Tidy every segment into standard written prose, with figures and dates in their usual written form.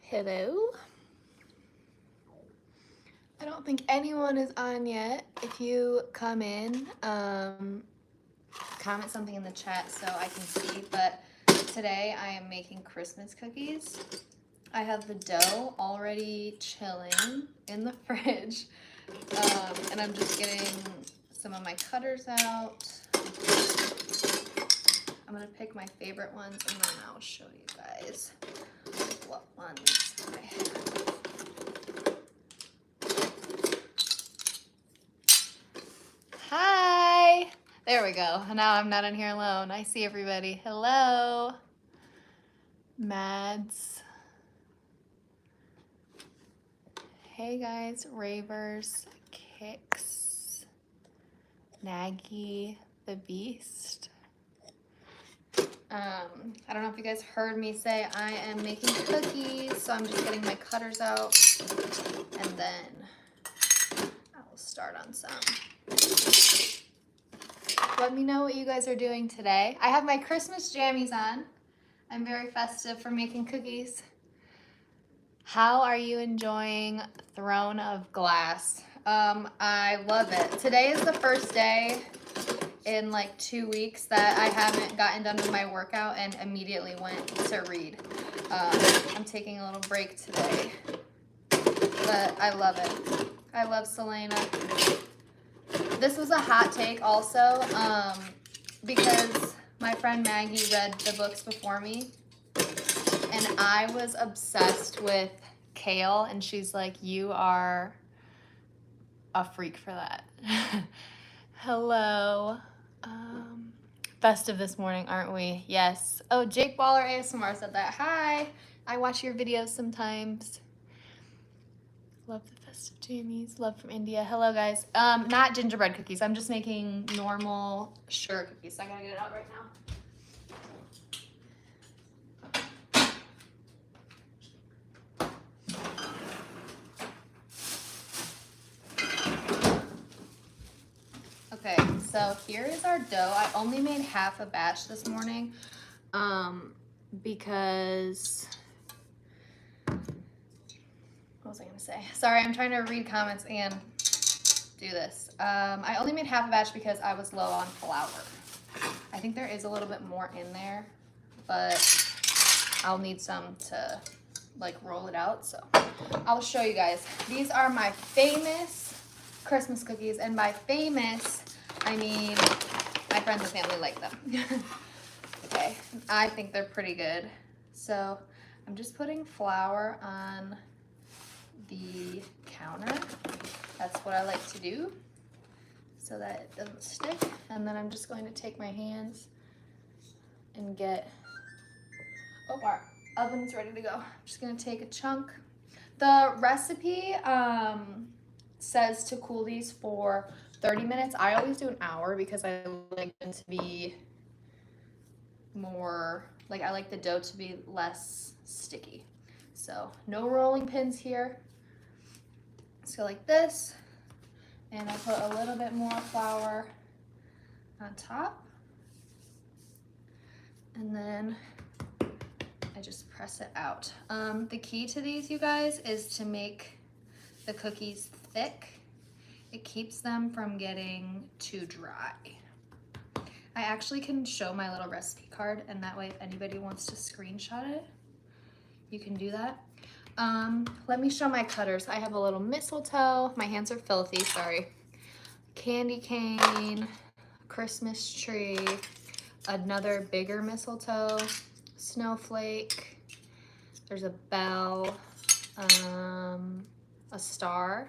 Hello. I don't think anyone is on yet. If you come in, comment something in the chat so I can see. But today I am making Christmas cookies. I have the dough already chilling in the fridge. And I'm just getting some of my cutters out. I'm gonna pick my favorite ones and then I'll show you guys what ones I have. Hi! There we go. Now I'm not in here alone. I see everybody. Hello. Mads. Hey guys. Ravers. Kicks. Nagy. The Beast. I don't know if you guys heard me say I am making cookies, so I'm just getting my cutters out and then I will start on some. Let me know what you guys are doing today. I have my Christmas jammies on. I'm very festive for making cookies. How are you enjoying Throne of Glass? I love it. Today is the first day in like 2 weeks that I haven't gotten done with my workout and immediately went to read. I'm taking a little break today, but I love it. I love Selena. This was a hot take also, because my friend Maggie read the books before me, and I was obsessed with kale, and she's like, you are a freak for that. Hello. Festive this morning, aren't we? Yes. Oh, Jake Baller ASMR said that. Hi. I watch your videos sometimes. Love the festive jammies. Love from India. Hello, guys. Not gingerbread cookies. I'm just making normal sugar cookies. So I gotta get it out right now. Okay, so here is our dough. I only made half a batch this morning because, what was I gonna say? Sorry, I'm trying to read comments and do this. I only made half a batch because I was low on flour. I think there is a little bit more in there, but I'll need some to like roll it out. So I'll show you guys. These are my famous Christmas cookies, and by famous, I mean my friends and family like them. Okay, I think they're pretty good. So I'm just putting flour on the counter. That's what I like to do so that it doesn't stick. And then I'm just going to take my hands and get, oh, our oven's ready to go. I'm just gonna take a chunk. The recipe says to cool these for 30 minutes. I always do an hour because I like them to be more, like I like the dough to be less sticky. So no rolling pins here. Let's go like this. And I put a little bit more flour on top. And then I just press it out. The key to these, you guys, is to make the cookies thick. It keeps them from getting too dry. I actually can show my little recipe card, and that way if anybody wants to screenshot it, you can do that. Let me show my cutters. I have a little mistletoe. My hands are filthy, sorry. Candy cane, Christmas tree, another bigger mistletoe, snowflake, there's a bell, a star,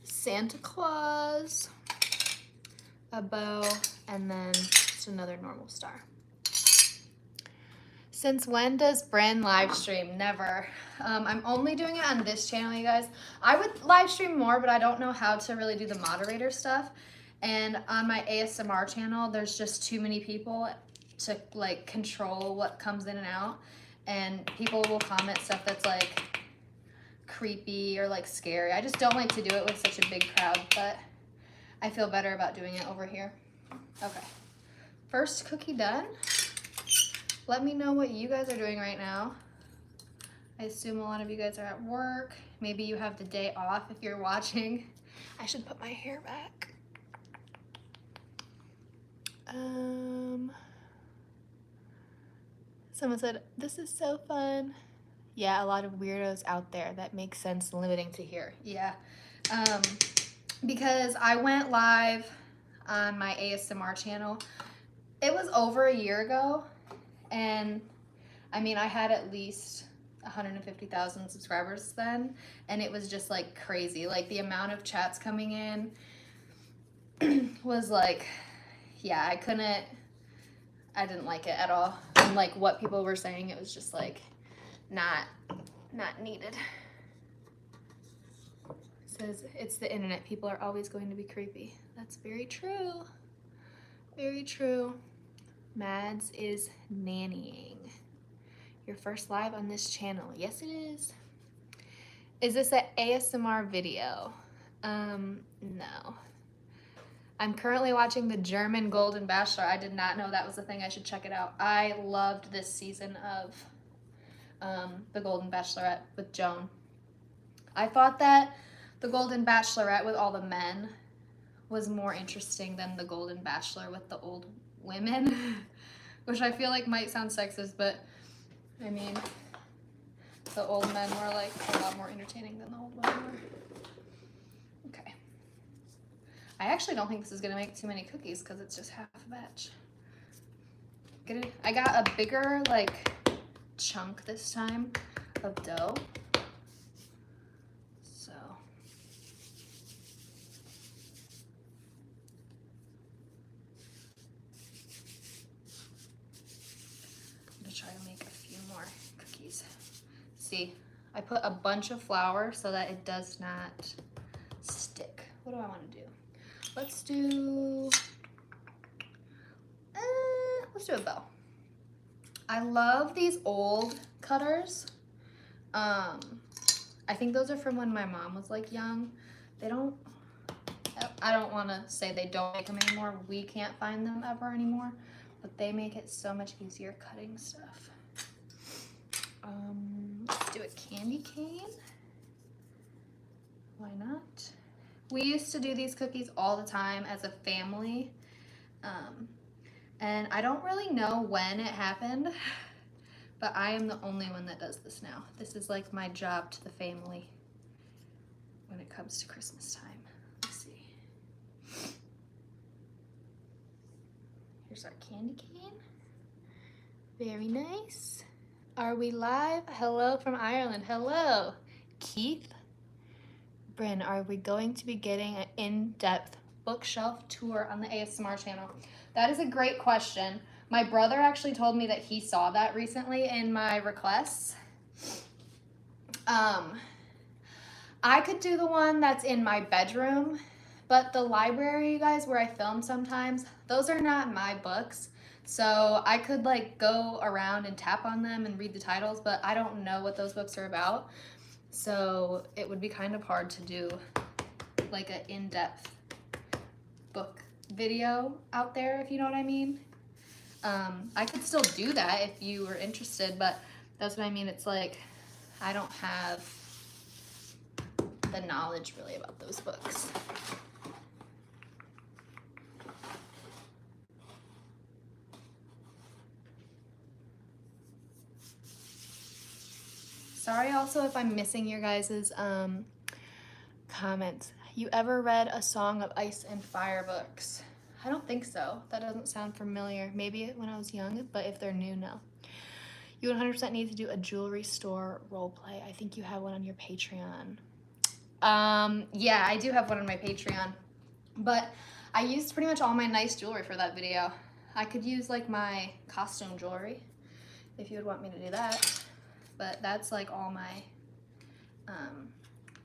Santa Claus, a bow, and then just another normal star. Since when does Bryn live stream? Never. I'm only doing it on this channel, you guys. I would live stream more, but I don't know how to really do the moderator stuff. And on my ASMR channel, there's just too many people to like control what comes in and out. And people will comment stuff that's like creepy or like scary. I just don't like to do it with such a big crowd, but I feel better about doing it over here. Okay, first cookie done. Let me know what you guys are doing right now. I assume a lot of you guys are at work. Maybe you have the day off if you're watching. I should put my hair back. Someone said, this is so fun. Yeah, a lot of weirdos out there. That makes sense limiting to here. Yeah. Because I went live on my ASMR channel. It was over a year ago. And I mean, I had at least 150,000 subscribers then. And it was just like crazy. Like the amount of chats coming in was like, yeah, I didn't like it at all. And like what people were saying, it was just like not needed. It says it's the internet. People are always going to be creepy. That's very true. Very true. Mads is nannying. Your first live on this channel. Yes, it is. Is this an ASMR video? No. I'm currently watching the German Golden Bachelor. I did not know that was a thing. I should check it out. I loved this season of the Golden Bachelorette with Joan. I thought that the Golden Bachelorette with all the men was more interesting than the Golden Bachelor with the old women, which I feel like might sound sexist, but I mean, the old men were like a lot more entertaining than the old women were. Okay. I actually don't think this is gonna make too many cookies because it's just half a batch. I got a bigger like chunk this time of dough. So I'm gonna try to make a few more cookies. See, I put a bunch of flour so that it does not stick. What do I want to do? Let's do a bow. I love these old cutters. I think those are from when my mom was like young. I don't want to say they don't make them anymore. We can't find them ever anymore, but they make it so much easier cutting stuff. Let's do a candy cane. Why not? We used to do these cookies all the time as a family. And I don't really know when it happened, but I am the only one that does this now. This is like my job to the family when it comes to Christmas time. Let's see. Here's our candy cane. Very nice. Are we live? Hello from Ireland. Hello. Keith. Bryn, are we going to be getting an in-depth bookshelf tour on the ASMR channel? That is a great question. My brother actually told me that he saw that recently in my requests. I could do the one that's in my bedroom, but the library, you guys, where I film sometimes, those are not my books. So I could like go around and tap on them and read the titles, but I don't know what those books are about. So it would be kind of hard to do like an in-depth book video out there, if you know what I mean. I could still do that if you were interested, but that's what I mean. It's like, I don't have the knowledge really about those books. Sorry also if I'm missing your guys' comments. You ever read a Song of Ice and Fire books? I don't think so. That doesn't sound familiar. Maybe when I was young, but if they're new, no. You 100% need to do a jewelry store role play. I think you have one on your Patreon. Yeah, I do have one on my Patreon, but I used pretty much all my nice jewelry for that video. I could use like my costume jewelry if you would want me to do that, but that's like all my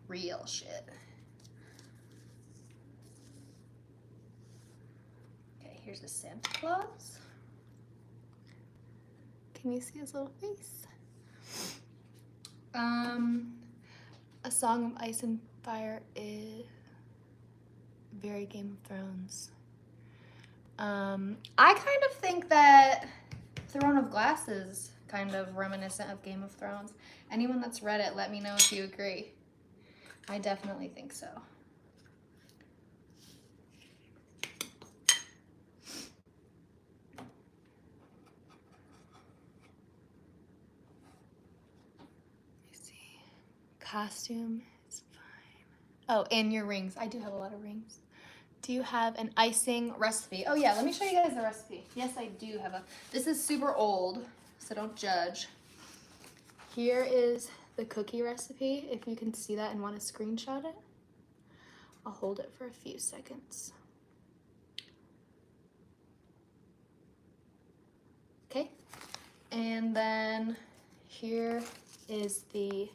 real shit. Okay, here's a Santa Claus. Can you see his little face? A Song of Ice and Fire is very Game of Thrones. I kind of think that Throne of Glass is kind of reminiscent of Game of Thrones. Anyone that's read it, let me know if you agree. I definitely think so. Let's see. Costume is fine. Oh, and your rings. I do have a lot of rings. Do you have an icing recipe? Oh yeah, let me show you guys the recipe. Yes, I do have a, this is super old, so don't judge. Here is the cookie recipe, if you can see that and want to screenshot it. I'll hold it for a few seconds. Okay, and then here is the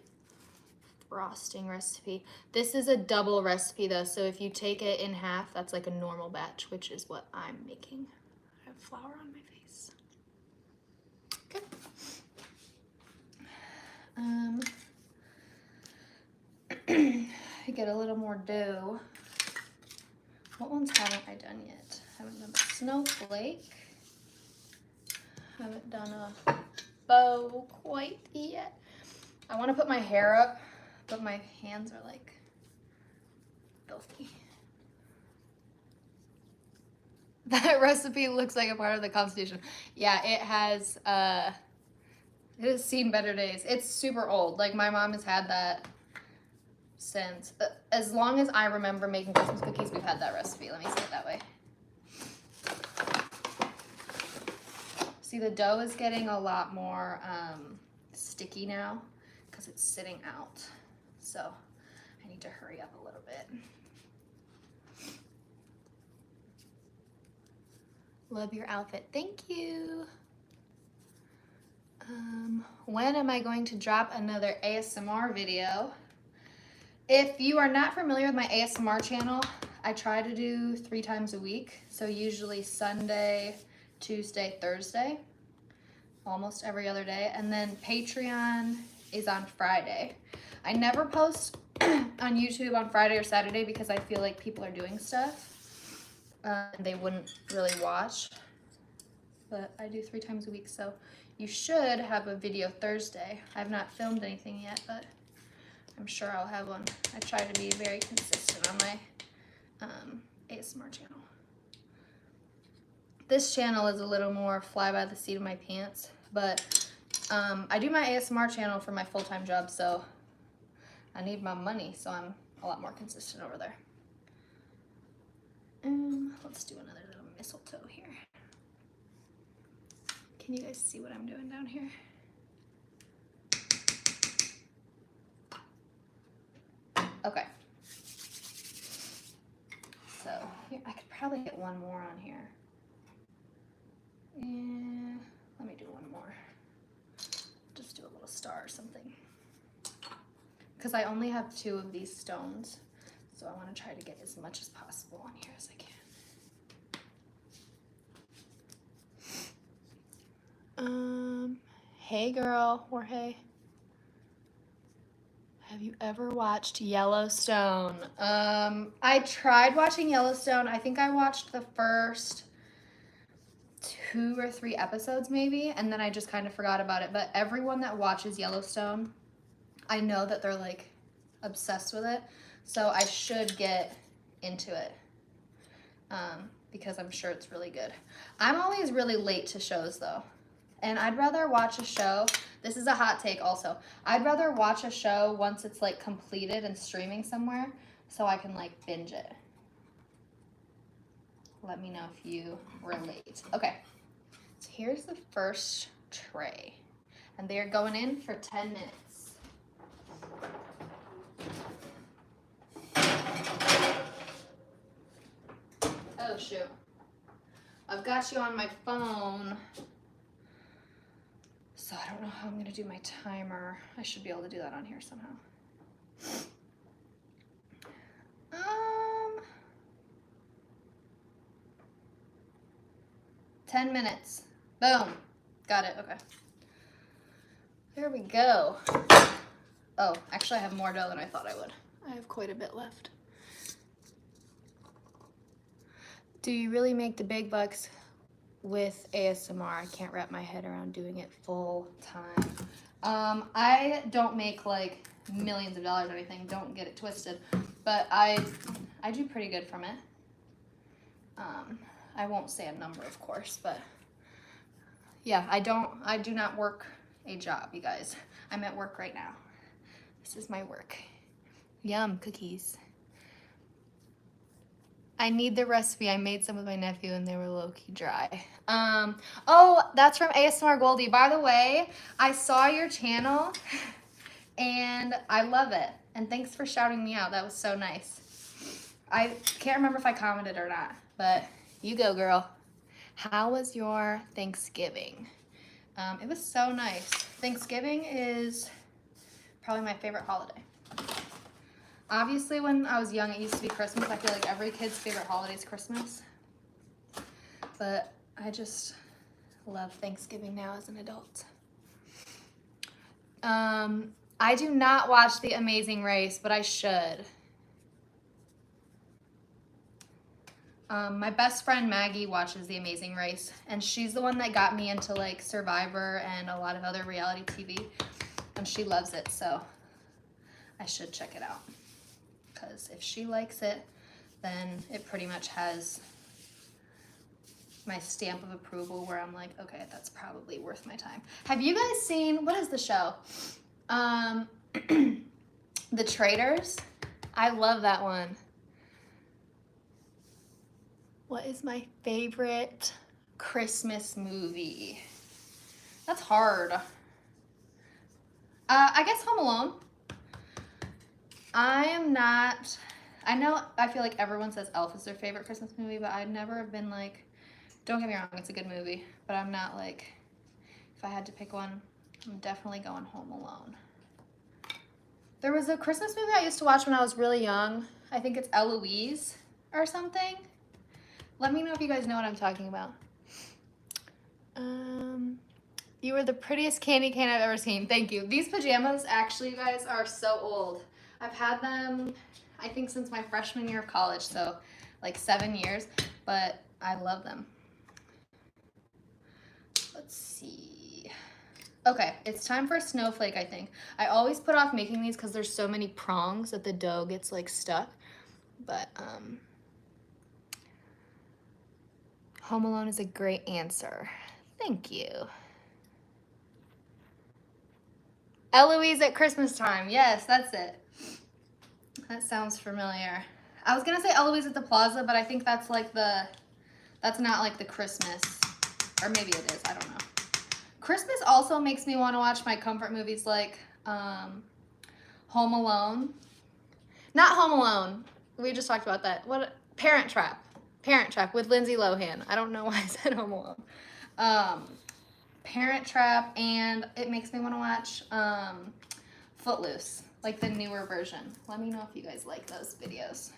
frosting recipe. This is a double recipe though, so if you take it in half, that's like a normal batch, which is what I'm making. I have flour on my face. Okay. I get a little more dough. What ones haven't I done yet? Haven't done the snowflake. Haven't done a bow quite yet. I want to put my hair up, but my hands are like filthy. That recipe looks like a part of the Constitution. Yeah, it has seen better days. It's super old. Like my mom has had that since as long as I remember making Christmas cookies. We've had that recipe. Let me say it that way. See, the dough is getting a lot more sticky now because it's sitting out. So I need to hurry up a little bit. Love your outfit. Thank you. When am I going to drop another ASMR video? If you are not familiar with my ASMR channel, I try to do 3 times a week. So usually Sunday, Tuesday, Thursday, almost every other day. And then Patreon is on Friday. I never post on YouTube on Friday or Saturday because I feel like people are doing stuff. They wouldn't really watch. But I do 3 times a week, so you should have a video Thursday. I've not filmed anything yet, but I'm sure I'll have one. I try to be very consistent on my ASMR channel. This channel is a little more fly by the seat of my pants, but I do my ASMR channel for my full-time job, so I need my money, so I'm a lot more consistent over there. Let's do another little mistletoe here. Can you guys see what I'm doing down here? Okay. So here, I could probably get one more on here. And let me do one more. Just do a little star or something. Because I only have 2 of these stones. So I want to try to get as much as possible on here as I can. Hey girl, Jorge. Have you ever watched Yellowstone? I tried watching Yellowstone. I think I watched the first 2 or 3 episodes maybe, and then I just kind of forgot about it. But everyone that watches Yellowstone, I know that they're like obsessed with it. So I should get into it because I'm sure it's really good. I'm always really late to shows though. And I'd rather watch a show, this is a hot take also, I'd rather watch a show once it's like completed and streaming somewhere so I can like binge it. Let me know if you relate. Okay, so here's the first tray. And they're going in for 10 minutes. Oh shoot. I've got you on my phone. So I don't know how I'm gonna do my timer. I should be able to do that on here somehow. 10 minutes. Boom. Got it, okay. There we go. Oh, actually I have more dough than I thought I would. I have quite a bit left. Do you really make the big bucks with ASMR. I can't wrap my head around doing it full time. I don't make like millions of dollars or anything. Don't get it twisted. But I do pretty good from it. I won't say a number, of course, but yeah, I do not work a job, you guys. I'm at work right now. This is my work. Yum, cookies. I need the recipe. I made some with my nephew and they were low-key dry. Oh, that's from ASMR Goldie. By the way, I saw your channel and I love it. And thanks for shouting me out. That was so nice. I can't remember if I commented or not, but you go, girl. How was your Thanksgiving? It was so nice. Thanksgiving is probably my favorite holiday. Obviously, when I was young, it used to be Christmas. I feel like every kid's favorite holiday is Christmas. But I just love Thanksgiving now as an adult. I do not watch The Amazing Race, but I should. My best friend Maggie watches The Amazing Race, and she's the one that got me into like Survivor and a lot of other reality TV, and she loves it, so I should check it out. Because if she likes it, then it pretty much has my stamp of approval where I'm like, okay, that's probably worth my time. Have you guys seen, what is the show? The Traitors? I love that one. What is my favorite Christmas movie? That's hard. I guess Home Alone. I feel like everyone says Elf is their favorite Christmas movie, but I'd never have been like, don't get me wrong, it's a good movie, but I'm not like, if I had to pick one, I'm definitely going Home Alone. There was a Christmas movie I used to watch when I was really young. I think it's Eloise or something. Let me know if you guys know what I'm talking about. You were the prettiest candy cane I've ever seen. Thank you. These pajamas, actually, you guys, are so old. I've had them, I think, since my freshman year of college, so like 7 years, but I love them. Let's see. Okay, it's time for a snowflake, I think. I always put off making these because there's so many prongs that the dough gets like stuck, but Home Alone is a great answer. Thank you. Eloise at Christmas time. Yes, that's it. That sounds familiar. I was gonna say Eloise at the Plaza, but I think that's like that's not like the Christmas, or maybe it is, I don't know. Christmas also makes me want to watch my comfort movies like Home Alone. Not Home Alone. We just talked about that. What? Parent Trap. Parent Trap with Lindsay Lohan. I don't know why I said Home Alone. Parent Trap, and it makes me want to watch Footloose, like the newer version. Let me know if you guys like those videos.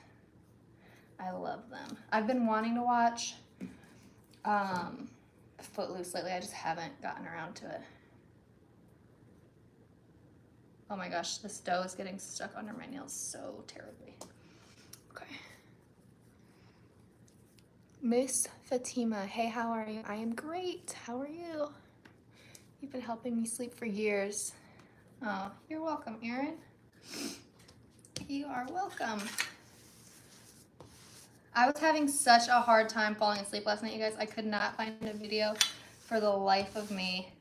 I love them. I've been wanting to watch Footloose lately. I just haven't gotten around to it. Oh my gosh, this dough is getting stuck under my nails so terribly. Okay. Miss Fatima, hey, how are you? I am great. How are you? You've been helping me sleep for years. Oh, you're welcome, Erin. You are welcome. I was having such a hard time falling asleep last night, you guys. I could not find a video for the life of me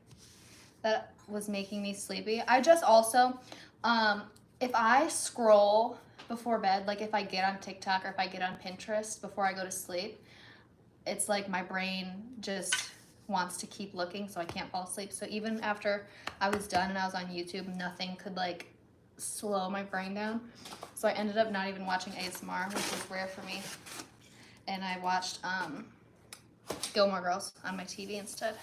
that was making me sleepy. I just also, if I scroll before bed, like if I get on TikTok or if I get on Pinterest before I go to sleep, it's like my brain just wants to keep looking, so I can't fall asleep. So even after I was done and I was on YouTube, nothing could like slow my brain down. So I ended up not even watching ASMR, which was rare for me. And I watched Gilmore Girls on my TV instead.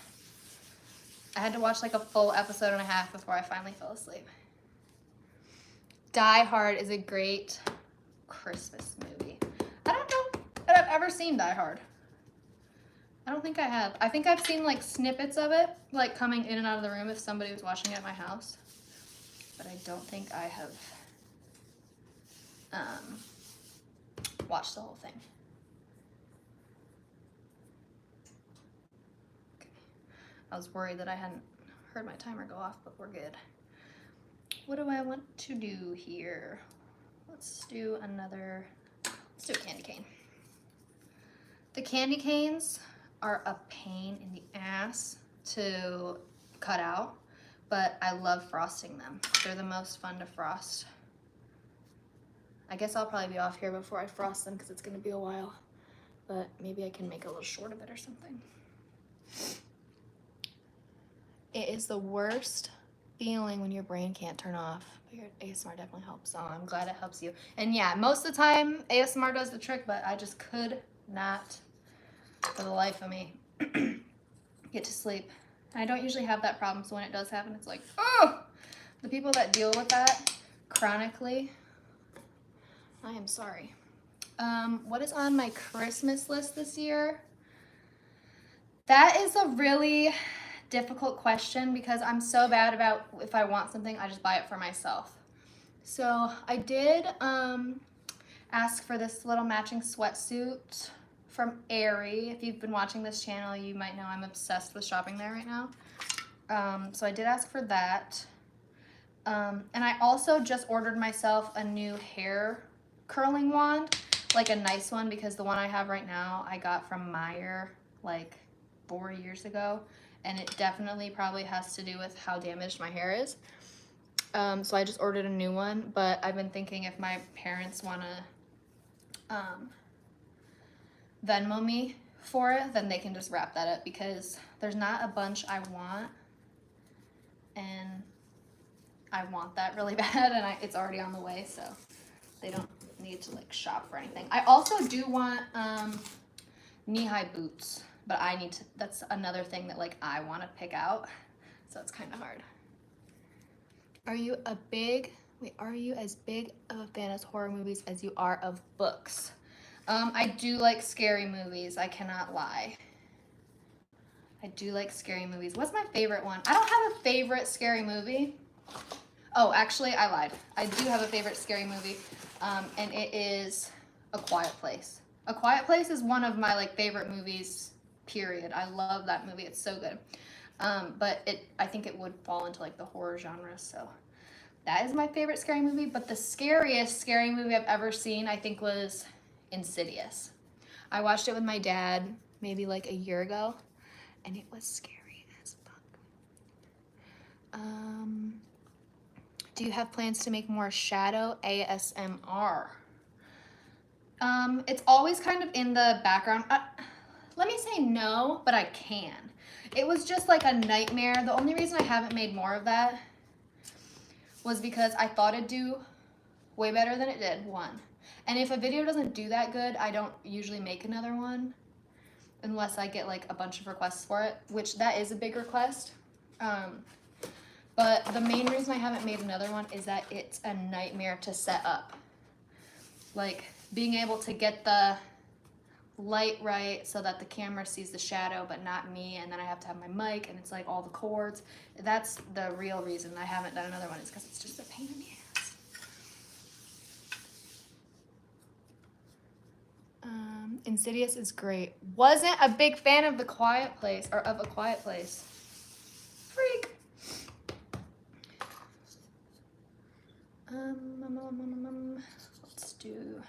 I had to watch like a full episode and a half before I finally fell asleep. Die Hard is a great Christmas movie. I don't know that I've ever seen Die Hard. I don't think I have. I think I've seen like snippets of it, like coming in and out of the room if somebody was watching it at my house. But I don't think I have watched the whole thing. I was worried that I hadn't heard my timer go off, but we're good. What do I want to do here? Let's do a candy cane. The candy canes are a pain in the ass to cut out, but I love frosting them. They're the most fun to frost. I guess I'll probably be off here before I frost them because it's gonna be a while, but maybe I can make a little short of it or something. It is the worst feeling when your brain can't turn off, but your ASMR definitely helps, so I'm glad it helps you. And yeah, most of the time ASMR does the trick, but I just could not, for the life of me, get to sleep. And I don't usually have that problem, so when it does happen, it's like, oh! The people that deal with that chronically, I am sorry. What is on my Christmas list this year? That is a really difficult question because I'm so bad about if I want something, I just buy it for myself. So I did ask for this little matching sweatsuit from Aerie. If you've been watching this channel, you might know I'm obsessed with shopping there right now. So I did ask for that. And I also just ordered myself a new hair curling wand, like a nice one, because the one I have right now I got from Meyer like 4 years ago, and it definitely probably has to do with how damaged my hair is. So I just ordered a new one, but I've been thinking if my parents want to Venmo me for it, then they can just wrap that up because there's not a bunch I want, and I want that really bad, and it's already on the way, so they don't need to like shop for anything. I also do want knee-high boots, but that's another thing that like I want to pick out, so it's kind of hard. Are you as big of a fan of horror movies as you are of books? I do like scary movies, I cannot lie. I do like scary movies. What's my favorite one? I don't have a favorite scary movie. Oh, actually, I lied. I do have a favorite scary movie, and it is A Quiet Place. A Quiet Place is one of my like favorite movies, period. I love that movie. It's so good. But I think it would fall into like the horror genre, so that is my favorite scary movie. But the scariest scary movie I've ever seen, I think, was Insidious. I watched it with my dad maybe like a year ago, and it was scary as fuck. Do you have plans to make more shadow ASMR? It's always kind of in the background. Let me say no, but I can. It was just like a nightmare. The only reason I haven't made more of that was because I thought it'd do way better than it did, one. And if a video doesn't do that good, I don't usually make another one unless I get like a bunch of requests for it, which that is a big request. But the main reason I haven't made another one is that it's a nightmare to set up. Like being able to get the light right so that the camera sees the shadow but not me, and then I have to have my mic and it's like all the cords. That's the real reason I haven't done another one, is because it's just a pain in the ass. Insidious is great. Wasn't a big fan of The Quiet Place, or of A Quiet Place. Freak. Let's do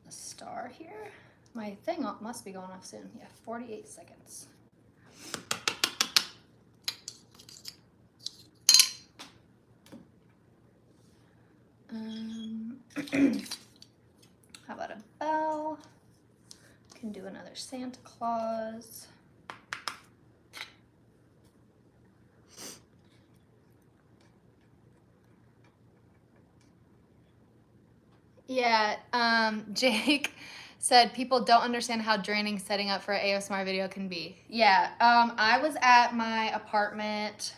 a star here. My thing must be going off soon. Yeah, 48 seconds. How about a bell? Can do another Santa Claus. Yeah, Jake said people don't understand how draining setting up for an ASMR video can be. Yeah, I was at my apartment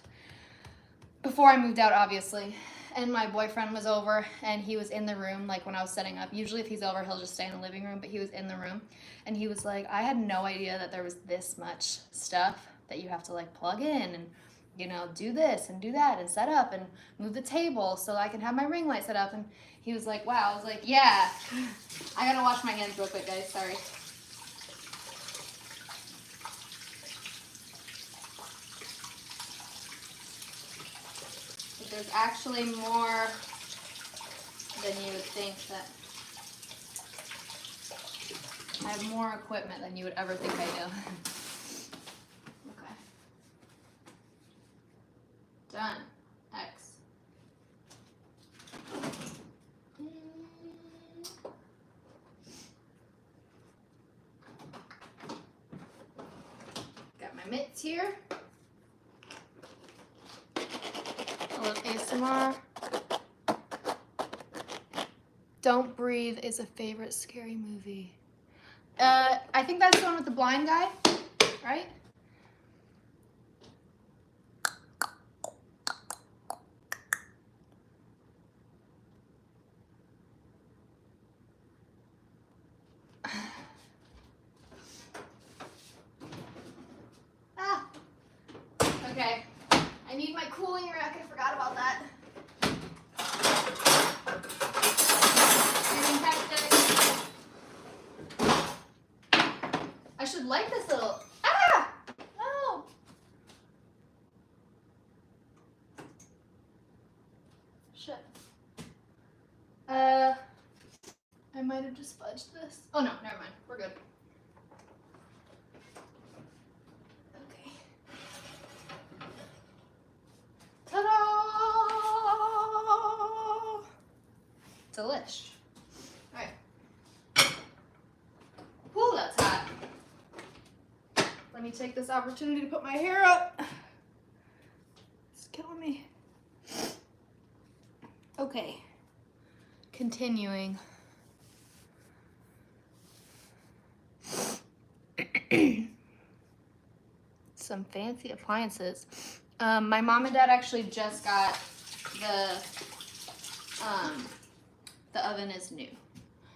before I moved out, obviously, and my boyfriend was over, and he was in the room, like, when I was setting up. Usually if he's over, he'll just stay in the living room, but he was in the room, and he was like, I had no idea that there was this much stuff that you have to, like, plug in and, you know, do this and do that and set up and move the table so I can have my ring light set up. And he was like, wow. I was like, yeah. I gotta wash my hands real quick, guys. Sorry. there's actually more than you would think that I have more equipment than you would ever think I do. Okay. Done. X. Got my mitts here. A little ASMR. Don't Breathe is a favorite scary movie. I think that's the one with the blind guy, right? Ah, okay. I need my cooling rack. I forgot about that. Getting hectic. I should like this little. Ah! No. Shit. I might have just fudged this. Oh no, never mind. We're good. Okay. Ta-da! Delish. All right. Whew, that's hot. Let me take this opportunity to put my hair up. It's killing me. Okay. Continuing. Some fancy appliances. My mom and dad actually just got the oven is new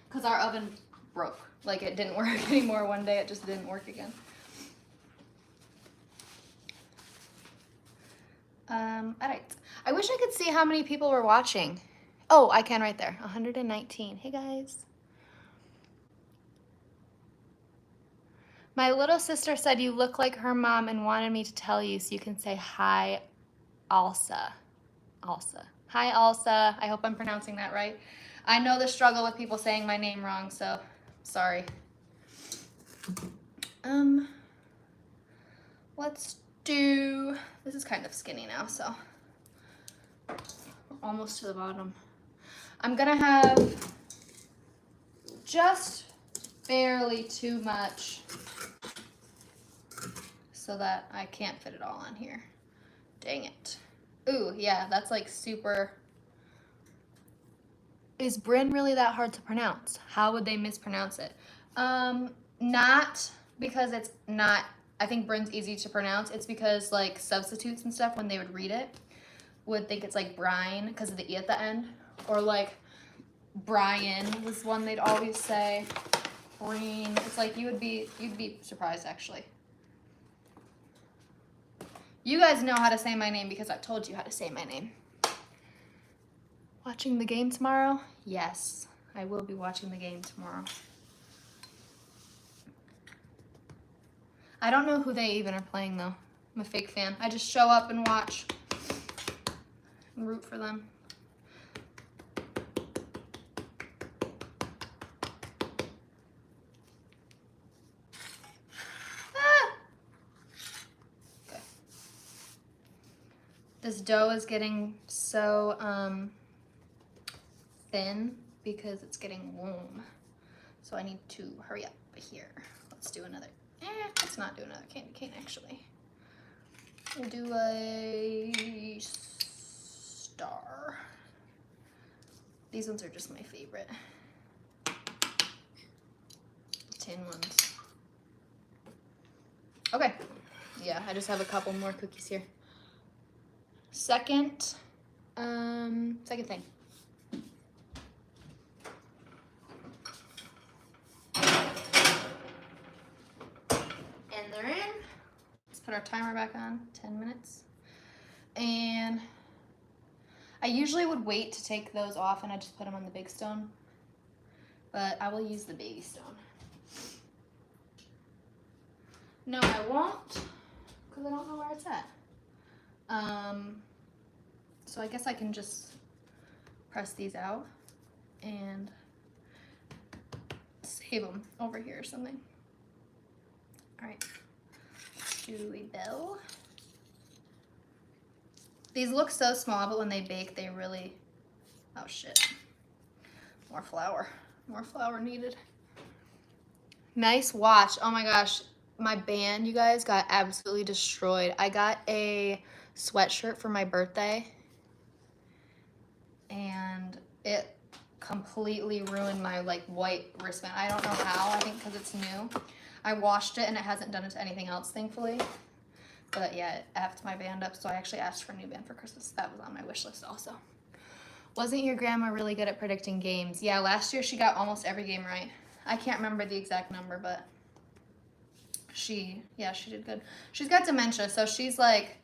because our oven broke. Like it didn't work anymore one day. It just didn't work again. All right. I wish I could see how many people were watching. Oh, I can right there. 119. Hey guys. My little sister said you look like her mom and wanted me to tell you so you can say hi, Alsa. Alsa. Hi, Alsa. I hope I'm pronouncing that right. I know the struggle with people saying my name wrong, so sorry. Let's do, this is kind of skinny now, so we're almost to the bottom. I'm gonna have just barely too much so that I can't fit it all on here. Dang it. Ooh, yeah, that's like super. Is Bryn really that hard to pronounce? How would they mispronounce it? Not because it's not, I think Bryn's easy to pronounce. It's because like substitutes and stuff, when they would read it, would think it's like Brine because of the E at the end. Or like Brian was one they'd always say. Breen. It's like you'd be surprised actually. You guys know how to say my name because I've told you how to say my name. Watching the game tomorrow? Yes, I will be watching the game tomorrow. I don't know who they even are playing though. I'm a fake fan. I just show up and watch and root for them. This dough is getting so thin because it's getting warm. So I need to hurry up here. Let's do another. Let's not do another candy cane actually. We'll do a star. These ones are just my favorite. Tin ones. Okay. Yeah, I just have a couple more cookies here. Second thing. And they're in. Let's put our timer back on, 10 minutes. And I usually would wait to take those off and I just put them on the big stone, but I will use the baby stone. No, I won't, because I don't know where it's at. So I guess I can just press these out and save them over here or something. All right, let's do a bell. These look so small, but when they bake, they really, oh shit. More flour needed. Nice watch. Oh my gosh, my band, you guys, got absolutely destroyed. I got a sweatshirt for my birthday and it completely ruined my like white wristband. I don't know how, I think because it's new. I washed it and it hasn't done it to anything else, thankfully. But yeah, it effed my band up, so I actually asked for a new band for Christmas. That was on my wish list also. Wasn't your grandma really good at predicting games? Yeah, last year she got almost every game right. I can't remember the exact number, but she did good. She's got dementia, so she's like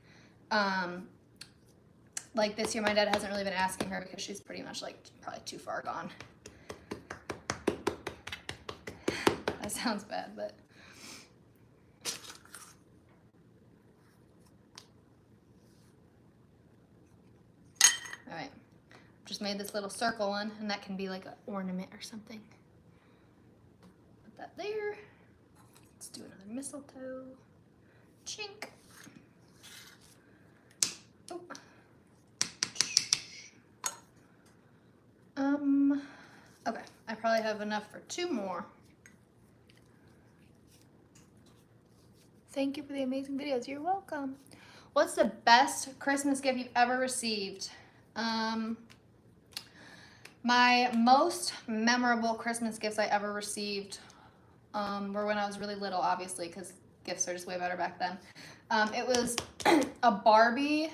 this year my dad hasn't really been asking her because she's pretty much like probably too far gone. That sounds bad, but all right. Just made this little circle one, and that can be like an ornament or something. Put that there. Let's do another mistletoe. Chink. Oh. Okay, I probably have enough for 2 more. Thank you for the amazing videos. You're welcome. What's the best Christmas gift you've ever received? My most memorable Christmas gifts I ever received were when I was really little, obviously, because gifts are just way better back then. It was a Barbie,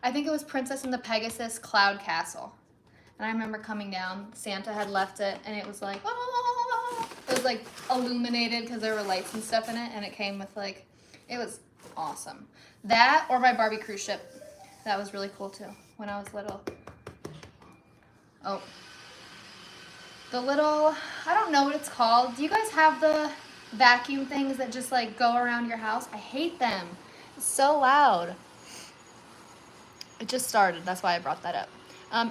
I think it was Princess and the Pegasus Cloud Castle. And I remember coming down, Santa had left it, and it was like, oh! It was like illuminated because there were lights and stuff in it, and it came with like, it was awesome. That or my Barbie cruise ship. That was really cool too, when I was little. Oh. The little, I don't know what it's called. Do you guys have the vacuum things that just like go around your house? I hate them. It's so loud. It just started, that's why I brought that up.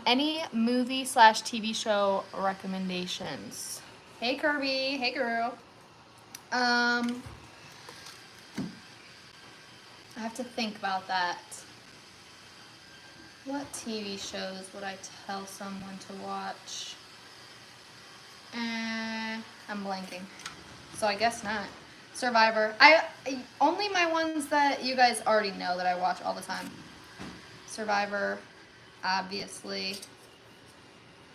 Any movie/TV show recommendations? Hey Kirby, hey girl. I have to think about that. What TV shows would I tell someone to watch? I'm blanking. So I guess not. Survivor. Only my ones that you guys already know that I watch all the time. Survivor, obviously.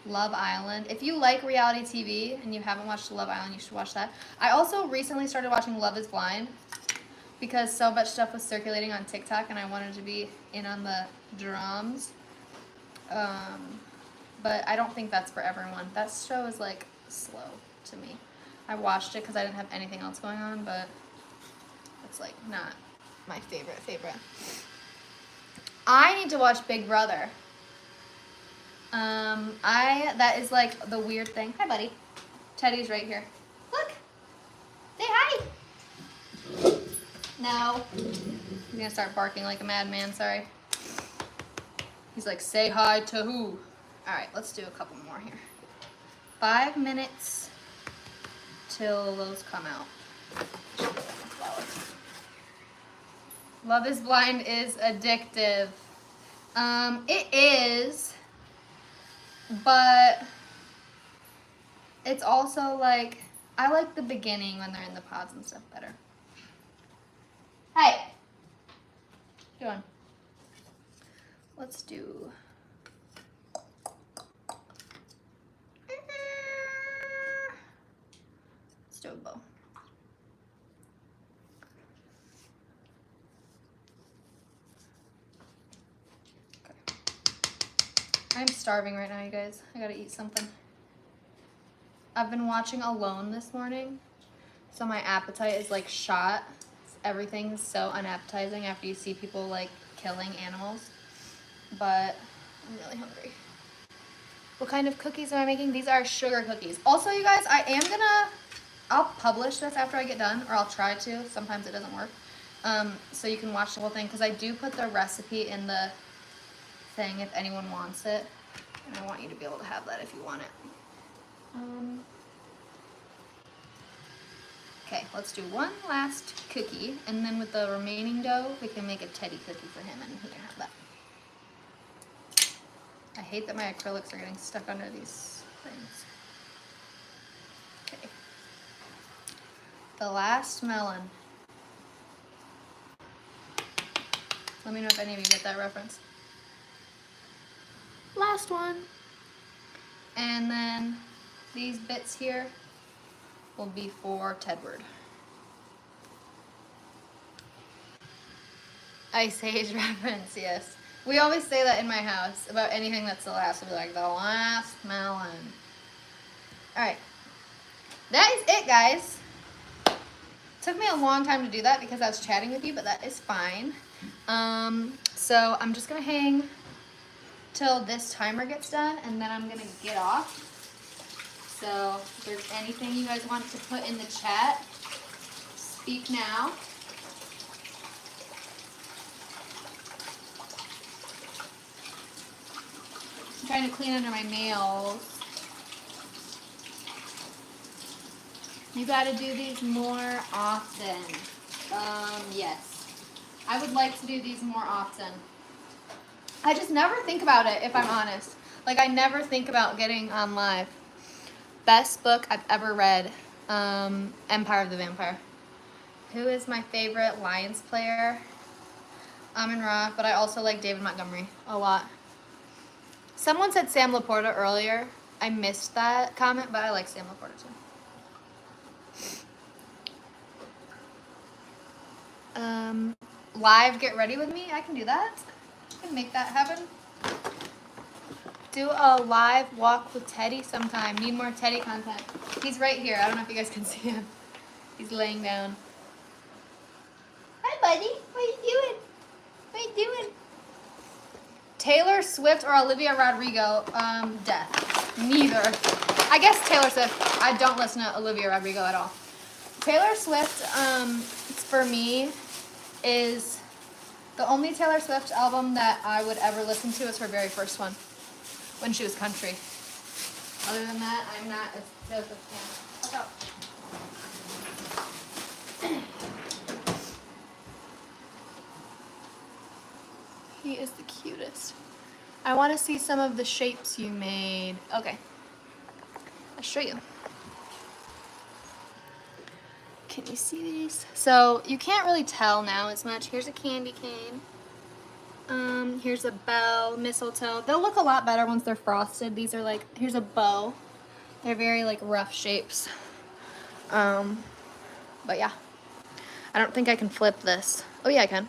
Love Island. If you like reality TV and you haven't watched Love Island, you should watch that. I also recently started watching Love is Blind because so much stuff was circulating on TikTok and I wanted to be in on the drums. But I don't think that's for everyone. That show is like slow to me. I watched it because I didn't have anything else going on, but it's like not my favorite. I need to watch Big Brother. That is like the weird thing. Hi, buddy. Teddy's right here. Look. Say hi. No. He's gonna start barking like a madman, sorry. He's like, say hi to who? All right, let's do a couple more here. 5 minutes till those come out. Love is Blind is addictive. It is, but it's also like, I like the beginning when they're in the pods and stuff better. Hey, what you doing? Let's do. Let's do a bow. Okay. I'm starving right now, you guys. I gotta eat something. I've been watching Alone this morning, so my appetite is like shot. Everything's so unappetizing after you see people like killing animals. But I'm really hungry. What kind of cookies am I making? These are sugar cookies. Also, you guys, I'll publish this after I get done, or I'll try to. Sometimes it doesn't work. So you can watch the whole thing, because I do put the recipe in the thing if anyone wants it. And I want you to be able to have that if you want it. Okay, let's do one last cookie, and then with the remaining dough, we can make a teddy cookie for him, and he can have that. I hate that my acrylics are getting stuck under these things. Okay. The last melon. Let me know if any of you get that reference. Last one. And then these bits here will be for Tedward. Ice Age reference, yes. We always say that in my house about anything that's the last. We'll be like, the last melon. Alright. That is it, guys. Took me a long time to do that because I was chatting with you, but that is fine. So I'm just going to hang till this timer gets done, and then I'm going to get off. So if there's anything you guys want to put in the chat, speak now. I'm trying to clean under my nails. You got to do these more often. Yes. I would like to do these more often. I just never think about it, if I'm honest. Like, I never think about getting on live. Best book I've ever read, Empire of the Vampire. Who is my favorite Lions player? Amun-Ra, but I also like David Montgomery a lot. Someone said Sam Laporta earlier. I missed that comment, but I like Sam Laporta too. Live Get Ready With Me, I can do that. I can make that happen. Do a live walk with Teddy sometime. Need more Teddy content. He's right here. I don't know if you guys can see him. He's laying down. Hi, buddy. What are you doing? What are you doing? Taylor Swift or Olivia Rodrigo? Death. Neither. I guess Taylor Swift. I don't listen to Olivia Rodrigo at all. Taylor Swift, for me, is the only Taylor Swift album that I would ever listen to is her very first one, when she was country. Other than that, I'm not a Taylor Swift fan. What's up? He is the cutest. I want to see some of the shapes you made. Okay. I'll show you. Can you see these? So you can't really tell now as much. Here's a candy cane. Here's a bell, mistletoe. They'll look a lot better once they're frosted. These are like, here's a bow. They're very like rough shapes. But yeah. I don't think I can flip this. Oh yeah, I can.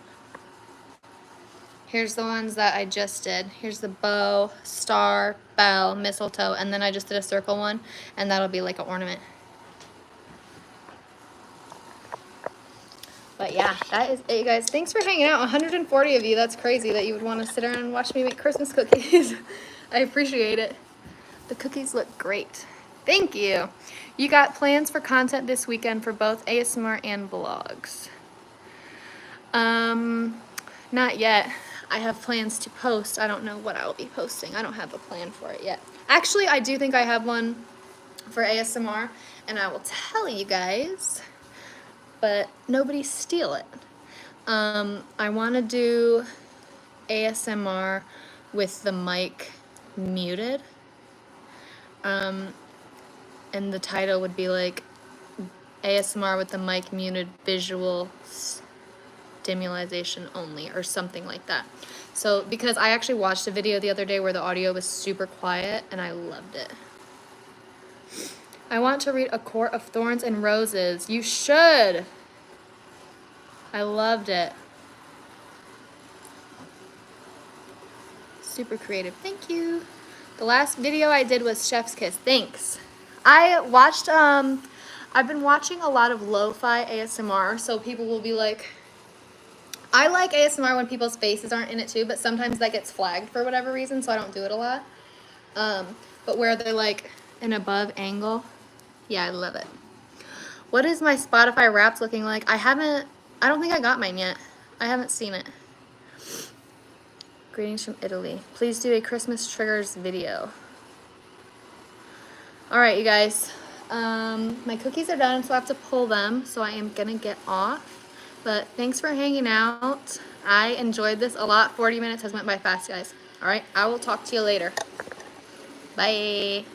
Here's the ones that I just did. Here's the bow, star, bell, mistletoe, and then I just did a circle one, and that'll be like an ornament. But yeah, that is it, you guys. Thanks for hanging out. 140 of you. That's crazy that you would want to sit around and watch me make Christmas cookies. I appreciate it. The cookies look great. Thank you. You got plans for content this weekend for both ASMR and vlogs? Not yet. I have plans to post. I don't know what I'll be posting. I don't have a plan for it yet. Actually, I do think I have one for ASMR, and I will tell you guys, but nobody steal it. I want to do ASMR with the mic muted. And the title would be like ASMR with the mic muted, visual stimulation only, or something like that. So, because I actually watched a video the other day where the audio was super quiet and I loved it. I want to read A Court of Thorns and Roses. You should. I loved it. Super creative. Thank you. The last video I did was Chef's Kiss. Thanks. I watched, I've been watching a lot of lo-fi ASMR, so people will be like, I like ASMR when people's faces aren't in it too, but sometimes that gets flagged for whatever reason, so I don't do it a lot. But where they're like an above angle, yeah, I love it. What is my Spotify Wrapped looking like? I don't think I got mine yet. I haven't seen it. Greetings from Italy. Please do a Christmas triggers video. All right, you guys. My cookies are done, so I have to pull them. So I am gonna get off. But thanks for hanging out. I enjoyed this a lot. 40 minutes has went by fast, guys. All right, I will talk to you later. Bye.